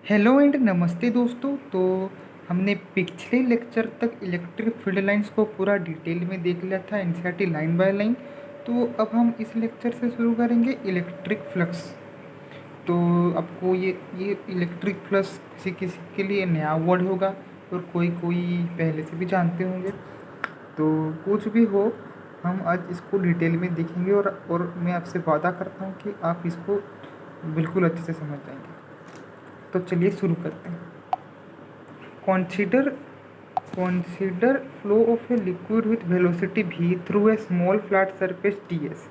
Hello and नमस्ते दोस्तों। तो हमने पिछले लेक्चर तक इलेक्ट्रिक फील्ड लाइंस को पूरा डिटेल में देख लिया था, एनसीईआरटी लाइन बाय लाइन। तो अब हम इस लेक्चर से शुरू करेंगे इलेक्ट्रिक फ्लक्स। तो आपको ये इलेक्ट्रिक फ्लक्स किसी किसी के लिए नया वर्ड होगा और कोई कोई पहले से भी जानते होंगे। तो कुछ भी हो, हम आज इसको डिटेल में देखेंगे और मैं आपसे वादा करता हूँ कि आप इसको बिल्कुल अच्छे से समझ जाएंगे। तो चलिए शुरू करते हैं। Consider flow of a liquid with velocity v through a small flat surface ds।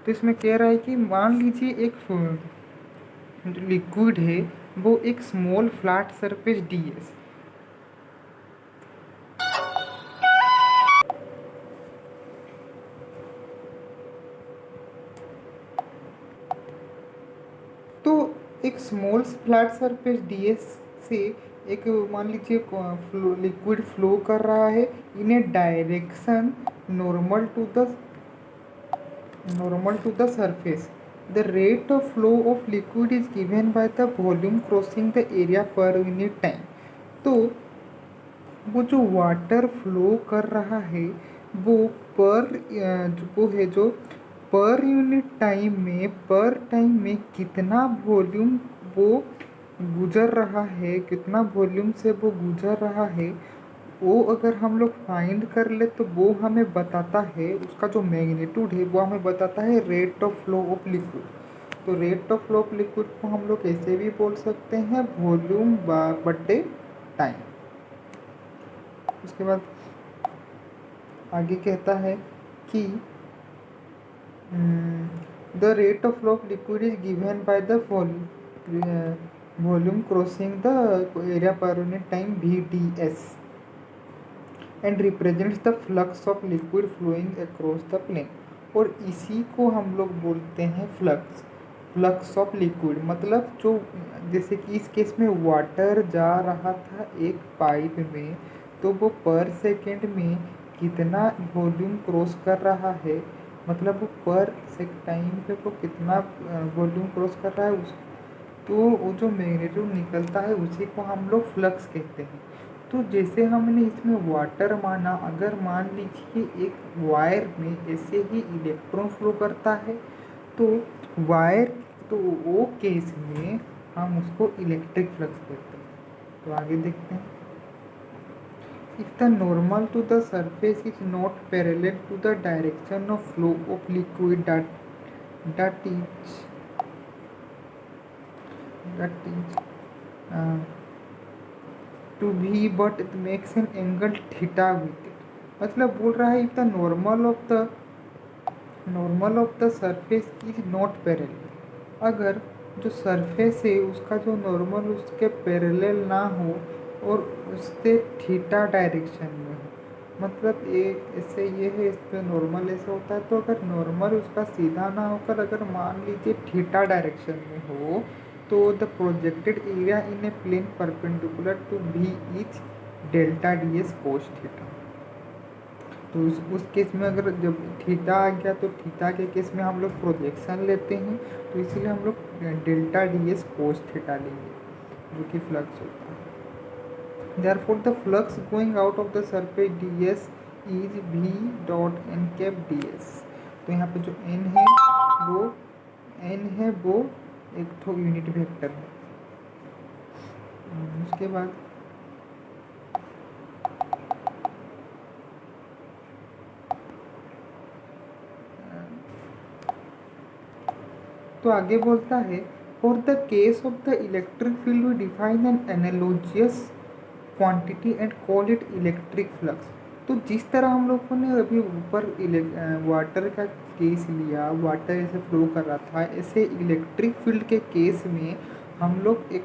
तो इसमें कह रहा है कि मान लीजिए एक लिक्विड है, वो एक स्मॉल फ्लैट सरफेस ds। तो एक स्मॉल फ्लैट सरफेस ds से एक मान लीजिए लिक्विड फ्लो कर रहा है in a direction normal to the surface. The rate of flow of liquid is given by the volume crossing the area per unit time। तो वो जो वाटर फ्लो कर रहा है वो जो पर यूनिट टाइम में कितना वॉल्यूम वो गुजर रहा है, कितना वॉल्यूम से वो गुजर रहा है, वो अगर हम लोग फाइंड कर ले तो वो हमें बताता है, उसका जो मैग्नीट्यूड है वो हमें बताता है rate of flow of liquid. तो rate of flow of liquid को हम लोग ऐसे भी बोल सकते हैं, वॉल्यूम बटे टाइम। उसके बाद आगे कहता है कि the rate of flow of liquid is given by the volume crossing the area per unit time VDS and represents the flux of liquid flowing across the plane. और इसी को हम लोग बोलते हैं फ्लक्स ऑफ लिक्विड। मतलब जो जैसे कि इस केस में वाटर जा रहा था एक पाइप में, तो वो पर सेकेंड में कितना वॉल्यूम क्रॉस कर रहा है, मतलब वो पर टाइम पे वो कितना वॉल्यूम क्रॉस कर रहा है तो वो जो मैग्नीट्यूड निकलता है उसी को हम लोग फ्लक्स कहते हैं। तो जैसे हमने इसमें वाटर माना, अगर मान लीजिए एक वायर में ऐसे ही इलेक्ट्रॉन फ्लो करता है तो वो केस में हम उसको इलेक्ट्रिक फ्लक्स कहते हैं। तो आगे देखते हैं। If the normal to the surface is not parallel to the direction of flow of liquid that is to be, but it makes an angle theta with it। मतलब बोल रहा है if the normal of the surface is not parallel, अगर जो surface है उसका जो normal उसके पैरेलल ना हो और उससे थीटा डायरेक्शन में हो, मतलब ऐसे ये है, इस पर नॉर्मल ऐसे होता है। तो अगर नॉर्मल उसका सीधा ना होकर अगर मान लीजिए थीटा डायरेक्शन में हो तो the projected area in a plane perpendicular to V is delta ds cos theta. तो उस केस में अगर जब थीटा आ गया तो थीटा के केस में हम लोग प्रोजेक्शन लेते हैं, तो इसलिए हम लोग डेल्टा ds कोस थीटा लेंगे, जो कि फ्लक्स होता है। Therefore the flux going out of the surface ds is v dot n cap ds। तो यहाँ पे जो n है वो एक तो यूनिट वेक्टर है। उसके बाद तो आगे बोलता है for the case of the electric field we define an analogous quantity and call it electric flux. तो जिस तरह हम लोगों ने अभी ऊपर वाटर का केस लिया, वाटर ऐसे फ्लो कर रहा था, ऐसे इलेक्ट्रिक फील्ड के केस में हम लोग एक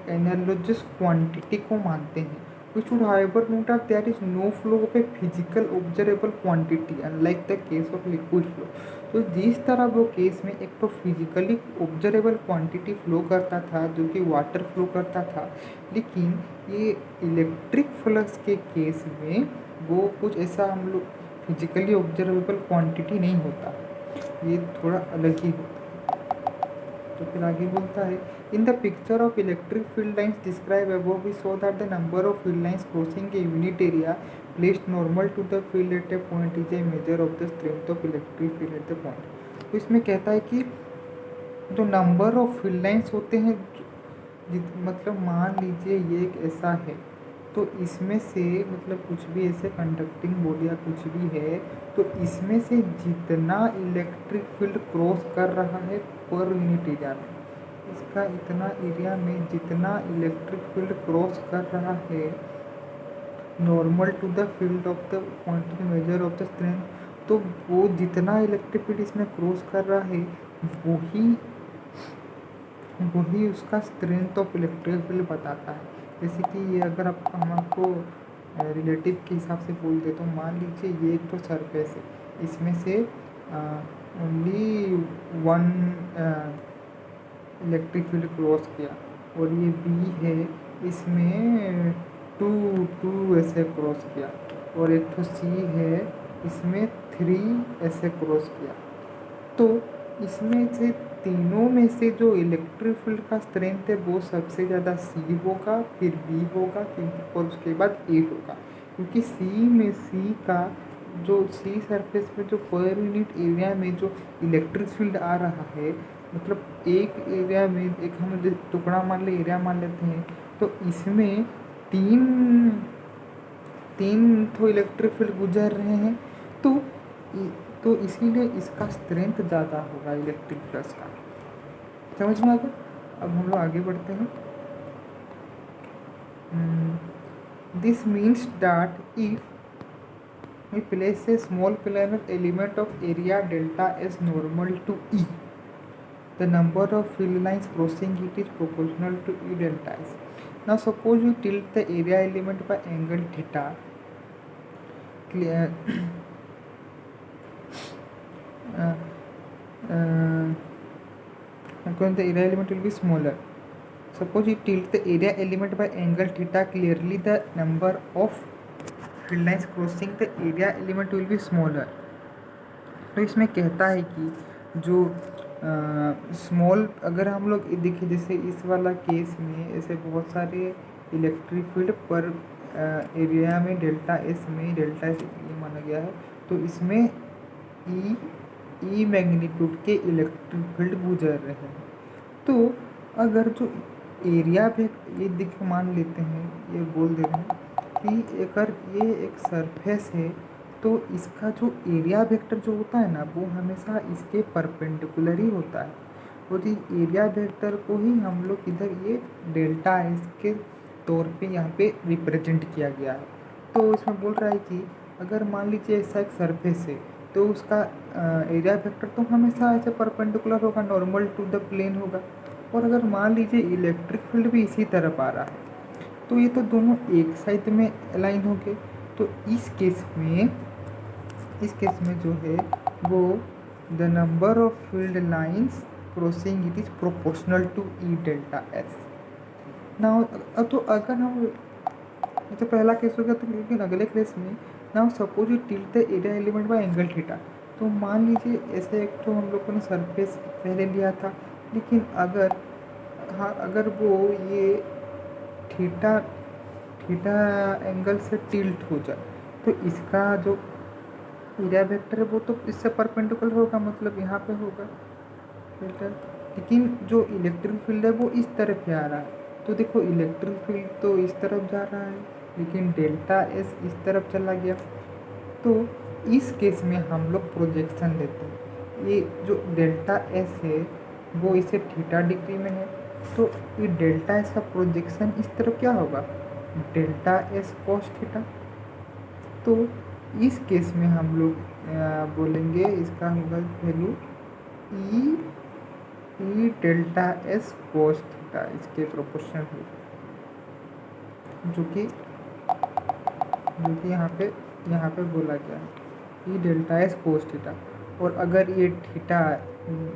एनालोजियस क्वांटिटी को मानते हैं। We should however note that there is no flow of a physical observable quantity unlike the case of liquid flow। तो जिस तरह वो केस में एक तो फिजिकली ऑब्जर्वेबल क्वांटिटी फ्लो करता था जो कि वाटर फ्लो करता था, लेकिन ये इलेक्ट्रिक फ्लक्स के केस में वो कुछ ऐसा हम लोग फिजिकली ऑब्जर्वेबल क्वांटिटी नहीं होता, ये थोड़ा अलग ही होता है। तो फिर आगे बोलता है In the picture of electric field lines described above, we saw that the number of field lines crossing a unit area placed normal to the field at a point is a measure of the strength of electric field at the point. तो इसमें कहता है कि जो number of field lines होते हैं, मतलब मान लीजिए ये एक ऐसा है, तो इसमें से मतलब कुछ भी ऐसे कंडक्टिंग बॉडी या कुछ भी है, तो इसमें से जितना इलेक्ट्रिक फील्ड क्रॉस कर रहा है पर यूनिट एरिया में, इसका इतना एरिया में जितना इलेक्ट्रिक फील्ड क्रॉस कर रहा है normal to the field of the point measure of the strength, तो वो जितना इलेक्ट्रिक फील्ड इसमें क्रॉस कर रहा है वही उसका स्ट्रेंथ ऑफ इलेक्ट्रिक फील्ड बताता है। जैसे कि ये अगर हम आपको रिलेटिव के हिसाब से बोल दे, तो मान लीजिए ये एक तो सरफेस है, इसमें से only one electric field cross किया, और ये बी है, इसमें टू ऐसे क्रॉस किया, और एक तो सी है, इसमें 3 ऐसे क्रॉस किया। तो इसमें से तीनों में से जो इलेक्ट्रिक फील्ड का स्ट्रेंथ है वो सबसे ज़्यादा सी होगा, फिर बी होगा, और उसके बाद ए होगा, क्योंकि सी का जो सी सरफेस पे जो पर यूनिट एरिया में जो इलेक्ट्रिक फील्ड आ रहा है, मतलब एक एरिया में एक हम टुकड़ा मान ले एरिया मान लेते हैं, तो इसमें तीन तो इलेक्ट्रिक फील्ड गुजर रहे हैं, तो इसीलिए इसका स्ट्रेंथ ज़्यादा होगा इलेक्ट्रिक प्लस का। समझ में आ गया? अब हम लोग आगे बढ़ते हैं। This means that if we place a small planar element of area delta S normal to E, the number of field lines crossing it is proportional to E delta S. Now suppose we tilt the area element by angle theta, the area element will be smaller. Suppose you tilt the area element by angle theta, clearly the number of field lines crossing the area element will be smaller. तो इसमें कहता है कि जो small, अगर हम लोग देखिए जैसे इस वाला केस में ऐसे बहुत सारे इलेक्ट्रिक फील्ड पर एरिया में डेल्टा एस ये माना गया है, तो इसमें ई मैग्नीट्यूड के इलेक्ट्रिक फील्ड गुजर रहे हैं। तो अगर जो एरिया भी ये दिख मान लेते हैं, ये बोल दे रहे हैं कि अगर ये एक सरफेस है, तो इसका जो एरिया वेक्टर जो होता है ना, वो हमेशा इसके परपेंडिकुलर ही होता है, और इस एरिया वेक्टर को ही हम लोग इधर ये डेल्टा एस के तौर पे यहाँ पे रिप्रेजेंट किया गया है। तो इसमें बोल रहा है कि अगर मान लीजिए ऐसा एक सरफेस है, तो उसका एरिया वेक्टर तो हमेशा ऐसे परपेंडिकुलर होगा, नॉर्मल टू द प्लेन होगा। और अगर मान लीजिए इलेक्ट्रिक फील्ड भी इसी तरफ आ रहा है, तो ये तो दोनों एक साइड में अलाइन हो गए। तो इस केस में जो है वो the number of field lines crossing it is proportional to E delta S. ना तो अगर हम तो पहला केस हो गया, तो लेकिन अगले केस में now suppose you tilt the area element by angle theta, तो मान लीजिए ऐसे एक तो हम लोगों ने सरफेस पहले लिया था, लेकिन अगर वो ये थीटा एंगल से टिल्ट हो जाए, तो इसका जो एरिया वेक्टर है वो तो इससे परपेंडिकुलर होगा, मतलब यहाँ पे होगा डेल्टा। लेकिन जो इलेक्ट्रिक फील्ड है वो इस तरफ ही आ रहा है, तो देखो इलेक्ट्रिक फील्ड तो इस तरफ जा रहा है, लेकिन डेल्टा एस इस तरफ चला गया। तो इस केस में हम लोग प्रोजेक्शन लेते हैं। ये जो डेल्टा एस है वो इसे थीटा डिग्री में है, तो ये डेल्टा एस का प्रोजेक्शन इस तरफ क्या होगा, डेल्टा एस कॉस थीटा। तो इस केस में हम लोग बोलेंगे इसका होगा वैल्यू ई डेल्टा एस कॉस थीटा, इसके प्रोपोर्शनल है, जो कि यहाँ पे बोला गया है e delta S cos theta. और अगर ये थीटा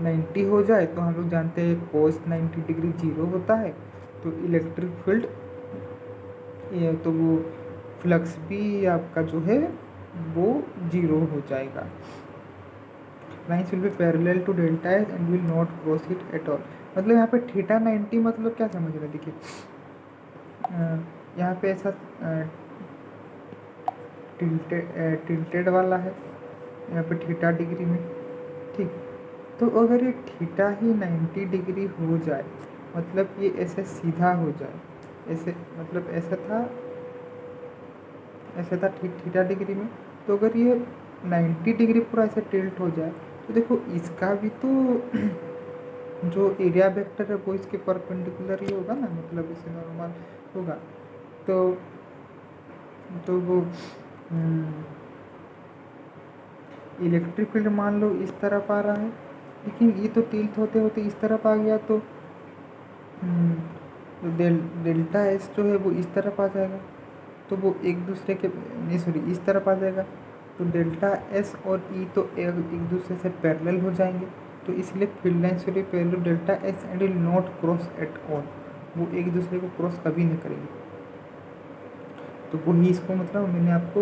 90 हो जाए, तो हम लोग जानते हैं कोस 90 डिग्री 0 होता है, तो इलेक्ट्रिक फील्ड ये तो वो फ्लक्स भी आपका जो है वो 0 हो जाएगा। Lines will be parallel to delta S and will not cross it at all. मतलब यहाँ पे थीटा 90 मतलब क्या समझ रहे, देखिए यहाँ पे ऐसा टिल्टेड वाला है यहाँ पे थीटा डिग्री में, ठीक। तो अगर ये थीटा ही 90 डिग्री हो जाए, मतलब ये ऐसे सीधा हो जाए, ऐसे मतलब ऐसा था ठीक थीटा डिग्री में, तो अगर ये 90 डिग्री पूरा ऐसे टिल्ट हो जाए, तो देखो इसका भी तो जो एरिया वेक्टर है वो इसके परपेंडिकुलर ही होगा ना, मतलब इसे नॉर्मल होगा। तो वो इलेक्ट्रिक फील्ड मान लो इस तरफ आ रहा है, लेकिन ये तो टिल्ट होते होते इस तरफ आ गया, तो डेल्टा एस जो है वो इस तरफ आ जाएगा, तो वो एक दूसरे के नहीं सॉरी इस तरफ आ जाएगा, तो डेल्टा एस और ई तो एक दूसरे से पैरेलल हो जाएंगे, तो इसलिए फील्ड लाइन से parallel delta S and will not cross at all, वो एक दूसरे को क्रॉस कभी नहीं करेंगे। तो वही इसको मतलब मैंने आपको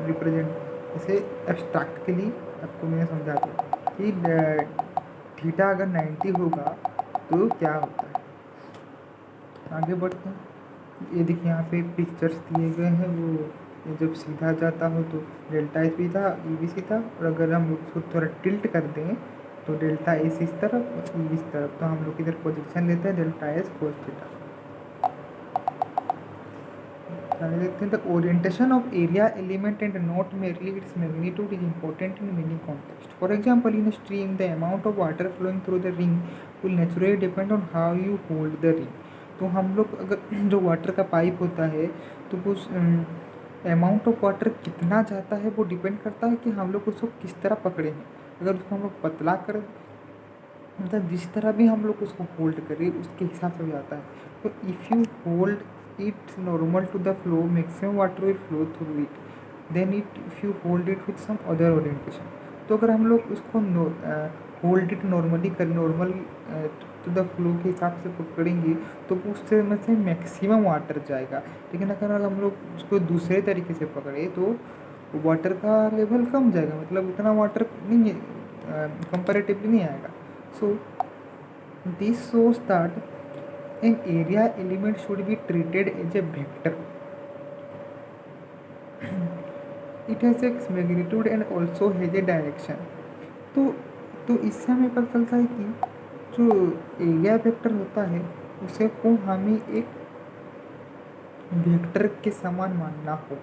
रिप्रेजेंट ऐसे एब्स्ट्रैक्टली आपको मैंने समझा दिया कि थीटा अगर 90 होगा तो क्या होता है। आगे बढ़ते हैं, ये देखिए यहाँ पे पिक्चर्स दिए गए हैं, वो जब सीधा जाता हो तो डेल्टा एस भी था, ई भी सीधा, और अगर हम उसको थोड़ा टिल्ट कर दें तो डेल्टा एस इस तरफ और ई इस तरफ, तो हम लोग इधर पोजीशन लेते हैं डेल्टा एस कोस थीटा। आगे देखते हैं, the orientation of area element and not merely its magnitude is important in many context. For example, in stream the amount of water flowing through the ring will naturally depend on how you hold the ring. तो हम लोग अगर जो water का pipe होता है, तो वो अमाउंट ऑफ वाटर कितना जाता है वो डिपेंड करता है कि हम लोग उसको किस तरह पकड़े हैं। अगर उसको हम लोग पतला कर, मतलब जिस तरह भी हम लोग उसको होल्ड करें उसके हिसाब से हो जाता है। तो if you hold it normal to the flow, maximum water will flow through it. Then if you hold it with some other orientation, तो अगर हम लोग उसको होल्ड इट नॉर्मली कर नॉर्मल टू द फ्लो के हिसाब से पकड़ेंगे तो उससे में से मैक्सिमम वाटर जाएगा। लेकिन अगर हम लोग उसको दूसरे तरीके से पकड़े तो वाटर का लेवल कम जाएगा, मतलब उतना वाटर नहीं कंपैरेटिवली नहीं आएगा। So this shows that an area element should be treated as a vector. It has a magnitude and also has a direction. तो इससे हमें पता चलता है कि जो एरिया वेक्टर होता है उसे को हमें एक वेक्टर के समान मानना हो,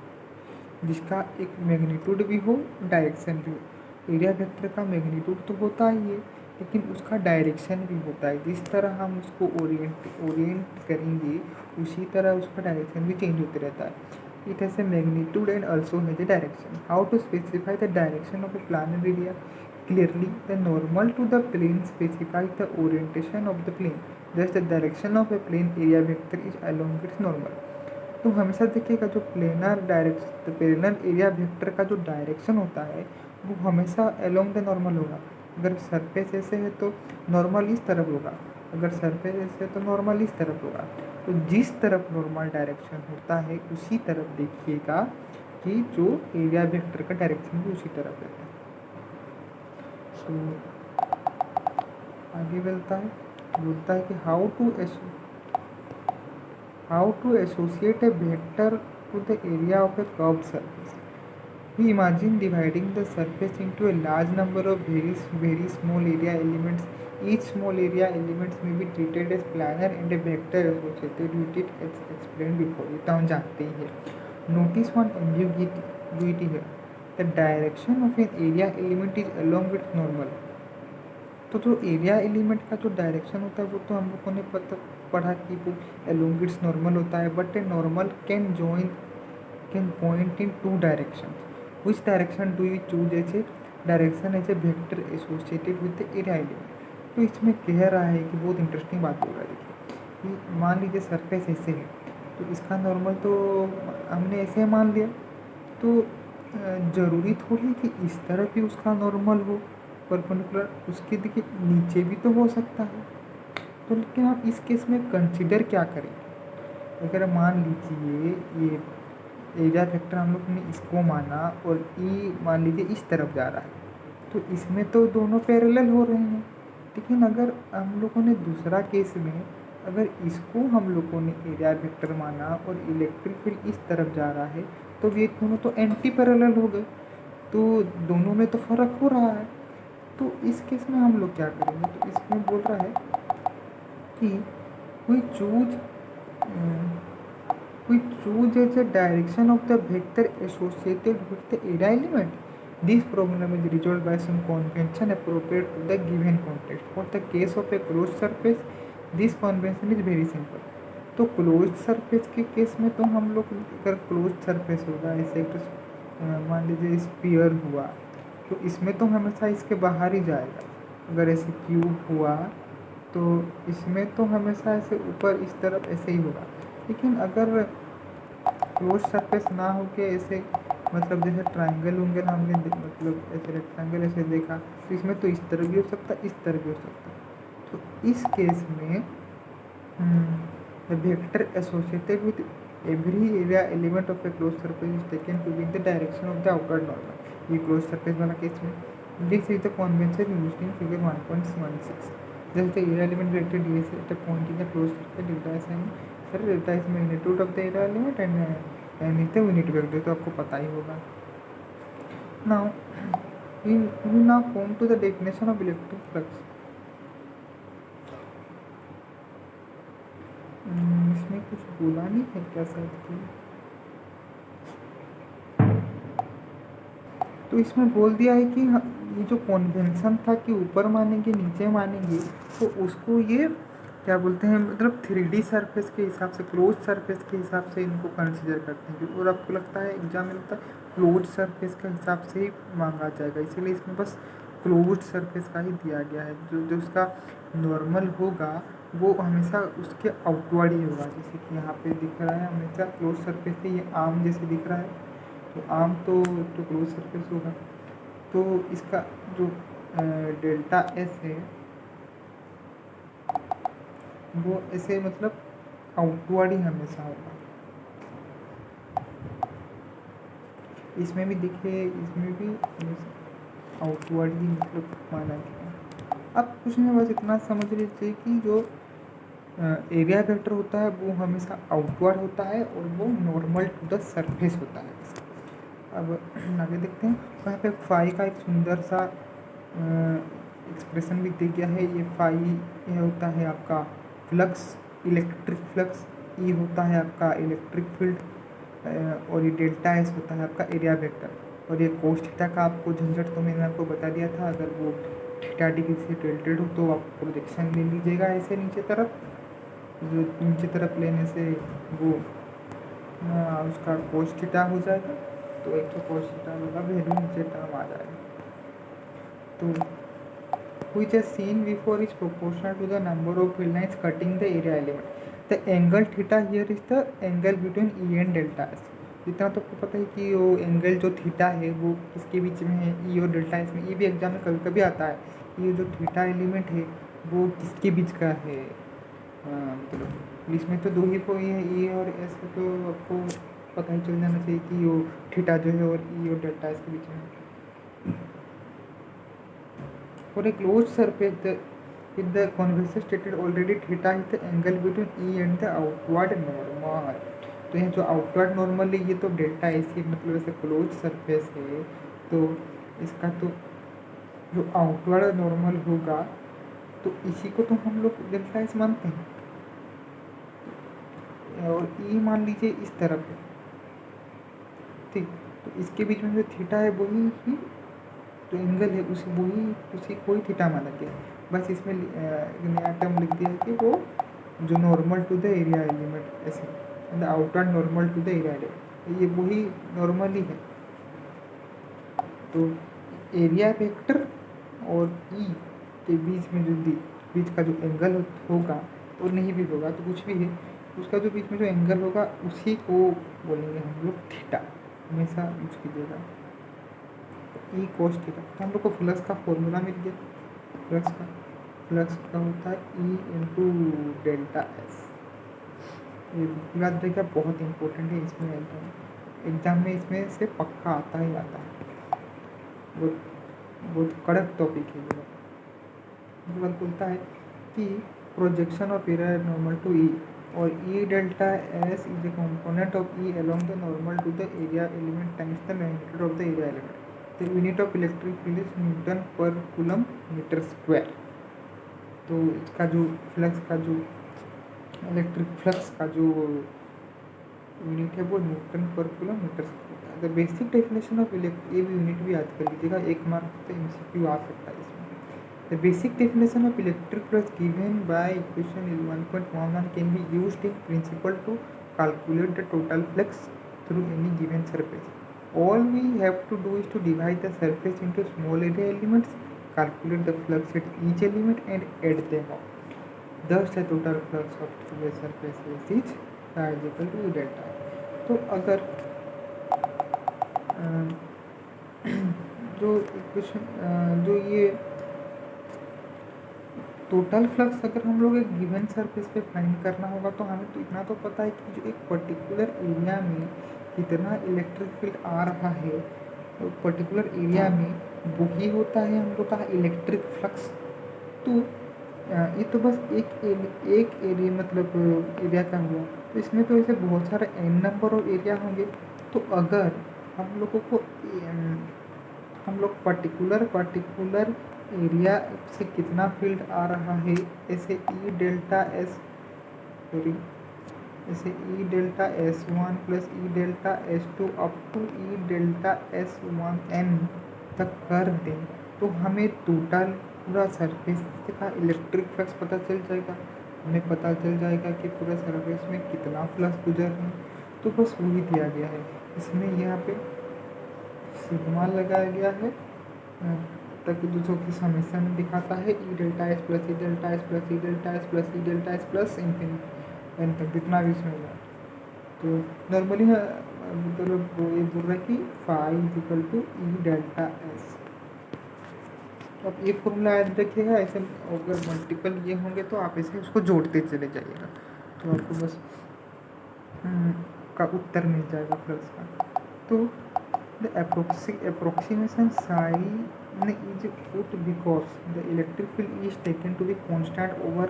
जिसका एक मैग्नीट्यूड भी हो, डायरेक्शन भी हो। एरिया वेक्टर का मैग्नीट्यूड तो होता ही है, लेकिन उसका डायरेक्शन भी होता है। जिस तरह हम उसको ओरिएंट करेंगे उसी तरह उसका डायरेक्शन भी चेंज होते रहता है। It has a magnitude and also has a direction. How to specify the direction of a planar area? Clearly the normal to the plane specify the orientation of the plane, just the direction of a plane area vector is along its normal. तो हमेशा देखिएगा जो planar area vector का जो direction होता है वो हमेशा अलोंग द नॉर्मल होगा। अगर सरफेस ऐसे है तो नॉर्मल इस तरफ होगा, अगर सरफेस ऐसे है तो नॉर्मल इस तरफ होगा। तो जिस तरफ नॉर्मल डायरेक्शन होता है उसी तरफ देखिएगा कि जो एरिया वेक्टर का डायरेक्शन भी उसी तरफ रहता है। तो आगे बोलता है कि how to associate a vector to the area of a curved surface. We imagine dividing the surface into a large number of very small area elements. Each small area elements may be treated as planar and a vector associated with it as explained before. ये तो हम जानते ही है। Notice one ambiguity here. The direction of an area element is along with normal. तो जो area element का जो direction होता है वो तो हम लोगों ने पढ़ा कि वो along its normal होता है, but a normal can point in two directions. Which direction do you choose as a direction as a vector associated with the area element? तो इसमें कह रहा है कि बहुत इंटरेस्टिंग बात बोल रहा है। देखिए कि मान लीजिए सरफेस ऐसे है तो इसका नॉर्मल तो हमने ऐसे मान लिया, तो ज़रूरी थोड़ी कि इस तरफ भी उसका नॉर्मल हो परपेंडिकुलर, उसके देखिए नीचे भी तो हो सकता है। तो लेकिन आप इस केस में कंसिडर क्या करेंगे? अगर मान लीजिए ये एरिया वेक्टर हम लोग ने इसको माना और ई मान लीजिए इस तरफ जा रहा है, तो इसमें तो दोनों पैरेलल हो रहे हैं, लेकिन अगर हम लोगों ने दूसरा केस में अगर इसको हम लोगों ने एरिया वेक्टर माना और इलेक्ट्रिक फील्ड इस तरफ जा रहा है, तो ये दोनों तो एंटी पैरेलल हो गए, तो दोनों में तो फ़र्क हो रहा है। तो इस केस में हम लोग क्या करेंगे, तो इसमें बोल रहा है कि we choose as a direction of the vector associated with the area element. This problem is resolved by some convention appropriate to the given context. For the case of a closed surface, this convention is very simple. तो closed surface के case में तो हम लोग अगर closed surface होगा, ऐसे एक मान लीजिए स्फीयर हुआ, तो इसमें तो हमेशा इसके बाहर ही जाएगा। अगर ऐसे क्यूब हुआ तो इसमें तो हमेशा ऐसे ऊपर इस तरफ ऐसे ही होगा। लेकिन अगर क्लोज सरफेस ना हो के ऐसे मतलब जैसे ट्रायंगल उंगल हमने मतलब ऐसे रेक्टेंगल ऐसे देखा, तो इसमें तो इस तरह भी हो सकता है, इस तरह भी हो सकता है। तो इस केस में the vector associated with every area element of a close surface is taken to be in the direction of the outward normal. ये क्लोज सरफेस वाला केस में this is the convention used in figure 1.16। जैसे area element vector d s at a point in the close surface delta S and delta is magnitude of the area element and is the unit vector, तो आपको पता ही होगा। Now we now come to the definition of electric flux. इसमें कुछ बोला नहीं है क्या शायद कि, तो इसमें बोल दिया है कि ये जो कन्वेंशन था कि ऊपर मानेंगे नीचे मानेंगे, तो उसको ये क्या बोलते हैं, मतलब 3D सरफेस के हिसाब से, क्लोज सरफेस के हिसाब से इनको कंसिडर करते हैं। और आपको लगता है एग्जाम में लगता है क्लोज सरफेस के हिसाब से ही मांगा जाएगा, इसीलिए इसमें बस क्लोज सरफेस का ही दिया गया है। जो उसका नॉर्मल होगा वो हमेशा उसके आउटवर्ड ही होगा। जैसे कि यहाँ पे दिख रहा है हमेशा क्लोज सरफेस है, ये आर्म जैसे दिख रहा है, तो आर्म तो क्लोज सरफेस होगा। तो इसका जो डेल्टा एस है वो ऐसे मतलब आउटवर्ड ही हमेशा होगा। इसमें भी दिखे, इसमें भी आउटवर्ड ही मतलब माना गया। अब कुछ नहीं, बस इतना समझ लीजिए कि जो एरिया वेक्टर होता है वो हमेशा आउटवर्ड होता है और वो नॉर्मल टू द सरफेस होता है। अब आगे देखते हैं, वहाँ पे फाई का एक सुंदर सा एक्सप्रेशन भी दे गया है। ये फाई ये होता है आपका फ्लक्स, इलेक्ट्रिक फ्लक्स, ई होता है आपका इलेक्ट्रिक फील्ड, और ये डेल्टा एस होता है आपका एरिया वेक्टर। और ये कोस थीटा का आपको झंझट तो मैंने आपको बता दिया था, अगर वो थीटा डिग्री से टिल्टेड हो तो आप प्रोजेक्शन ले लीजिएगा ऐसे नीचे तरफ, जो नीचे तरफ लेने से वो उसका कोस थीटा हो जाएगा, तो एक तो कोस थीटा होगा, वैल्यू नीचे टर्म आ जाएगा। तो which is seen before is proportional to the number of field lines cutting the area element. The angle theta here is the angle between E and delta S. जितना तो आपको पता है कि वो एंगल जो थीटा है वो किसके बीच में है, ई और डेल्टा एस में। ये भी एग्जाम में कभी कभी आता है कि ये जो थीटा एलिमेंट है वो किसके बीच का है, मतलब इसमें तो दो ही कोई है, ई और एस, तो आपको पता ही चल जाना चाहिए कि वो थीटा जो है और ई और डेल्टा एस के बीच में। For a closed surface, with the convection stated already, theta is the angle between E and the outward normal. तो यहाँ जो आउटवर्ड नॉर्मल है ये तो डेल्टा एस ही, मतलब ऐसे क्लोज सरफेस है, तो इसका तो जो आउटवर्ड नॉर्मल होगा तो इसी को तो हम लोग डेल्टा एस मानते हैं। और ई मान लीजिए इस तरफ है, ठीक, तो इसके बीच में जो थीटा है वही ही तो एंगल है, उसी को ही थीटा माना गया। बस इसमें नया टर्म लिख दिया है कि वो जो normal to the area element, ऐसे the outward normal to the area element, ये वही नॉर्मल ही है। तो एरिया वेक्टर और ई के बीच में जो बीच का जो एंगल होगा, और नहीं भी होगा तो कुछ भी है, उसका जो बीच में जो एंगल होगा उसी को बोलेंगे हम लोग थीटा, हमेशा यूज कीजिएगा। ई कोस थीटा। तो हम लोग को फ्लक्स का फॉर्मूला मिल गया। फ्लक्स का होता है ई इंटू डेल्टा एस। ये याद रखिएगा, बहुत इंपॉर्टेंट है। इसमें एग्जाम में इसमें से पक्का आता ही आता है, बहुत बहुत कड़क टॉपिक है ये। उसके बाद बोलता है कि projection of area normal to E, और E delta S is a component of E along the normal to the area element times the magnitude of the area element. The unit of electric field is newton पर coulomb metre square. तो इसका जो flux का जो electric flux का जो unit है वो न्यूटन पर coulomb metre square. The basic definition of ये भी यूनिट भी याद कर लीजिएगा, 1 मार्क से MCQ आ सकता है इसमें। The basic definition of electric flux given by equation is 1.11 can be used in principle to calculate the total flux through any given surface. All we have to do is to divide the surface into small area elements, calculate the flux at each element and add them up. Thus the total flux of the surface is equal to E delta. तो अगर जो equation जो ये total flux अगर हम लोग एक given surface पे फाइंड करना होगा तो हमें तो इतना तो पता है कि जो एक पर्टिकुलर एरिया में कितना इलेक्ट्रिक फील्ड आ रहा है, तो पर्टिकुलर एरिया में वही होता है हम लोग का इलेक्ट्रिक फ्लक्स। तो ये तो बस एक एरिया मतलब एरिया का हुआ, तो इसमें तो ऐसे बहुत सारे n नंबर ऑफ एरिया होंगे। तो अगर हम लोगों को हम लोग पर्टिकुलर एरिया से कितना फील्ड आ रहा है, ऐसे e delta S1 plus e delta S2 up to E delta S1n तक कर दें तो हमें टोटल पूरा सरफेस का इलेक्ट्रिक फ्लक्स पता चल जाएगा। हमें पता चल जाएगा कि पूरा सरफेस में कितना फ्लक्स गुजर रहे हैं। तो बस वही दिया गया है, इसमें यहाँ पे सिग्मा लगाया गया है ताकि जो कि समेशन दिखाता है e delta s plus e delta s plus e delta s plus e delta s plus infinity n तक जितना भी इसमें हुआ। तो नॉर्मली मतलब ये बोल रहा है कि phi is equal to E delta s. अब ये फॉर्मूला याद रखिएगा, ऐसे अगर मल्टीपल ये होंगे तो आप ऐसे उसको जोड़ते चले जाइएगा तो आपको बस का उत्तर मिल जाएगा फ्लक्स का। तो the approximation sign is put because the electric field is taken to be constant over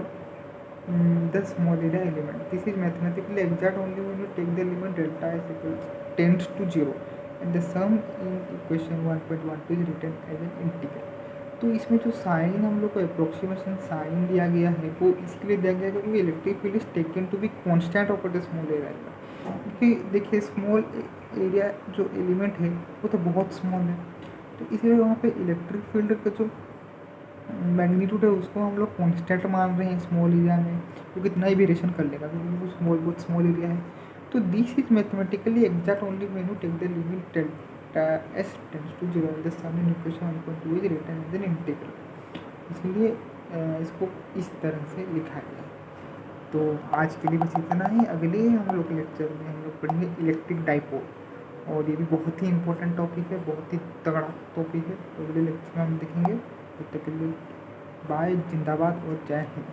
the small area element. This is mathematically exact only when you take the element delta is equal tends to 0 and the sum in equation 1.12 is written as an integral. तो इसमें जो sign हम लोग को approximation sign दिया गया है वो इसके लिए दिया गया है क्योंकि electric field is taken to be constant over the small area. क्योंकि देखिए स्मॉल एरिया जो एलिमेंट है वो तो बहुत स्मॉल है, तो इसलिए वहाँ पे इलेक्ट्रिक फील्ड का जो मैग्नीट्यूड है उसको हम लोग कांस्टेंट मान रहे हैं स्मॉल एरिया में, वो कितना ही वेरिएशन कर लेगा क्योंकि वो बहुत स्मॉल एरिया है। तो this is mathematically exact only when you take the limit delta s tends to 0 the sum in equation 1.2 is written as an integral. इसलिए इसको इस तरह से लिखा गया। तो आज के लिए बस इतना ही। अगले हम लोग लेक्चर में हम लोग पढ़ेंगे इलेक्ट्रिक डाइपोल, और ये भी बहुत ही इंपॉर्टेंट टॉपिक है, बहुत ही तगड़ा टॉपिक है। तो अगले लेक्चर में हम देखेंगे। तब तक के लिए बाय, जिंदाबाद और जय हिंद।